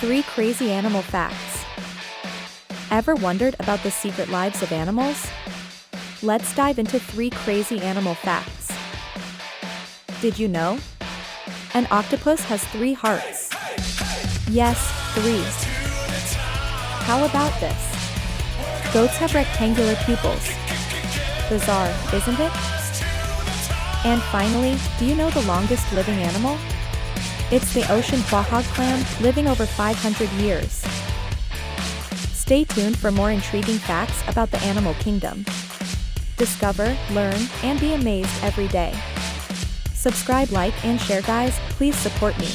3 crazy animal facts. Ever wondered about the secret lives of animals? Let's dive into 3 crazy animal facts. Did you know? An octopus has 3 hearts. Yes, 3. How about this? Goats have rectangular pupils. Bizarre, isn't it? And finally, do you know the longest living animal? It's the ocean quahog clam, living over 500 years. Stay tuned for more intriguing facts about the animal kingdom. Discover, learn, and be amazed every day. Subscribe, like, and share, guys. Please support me.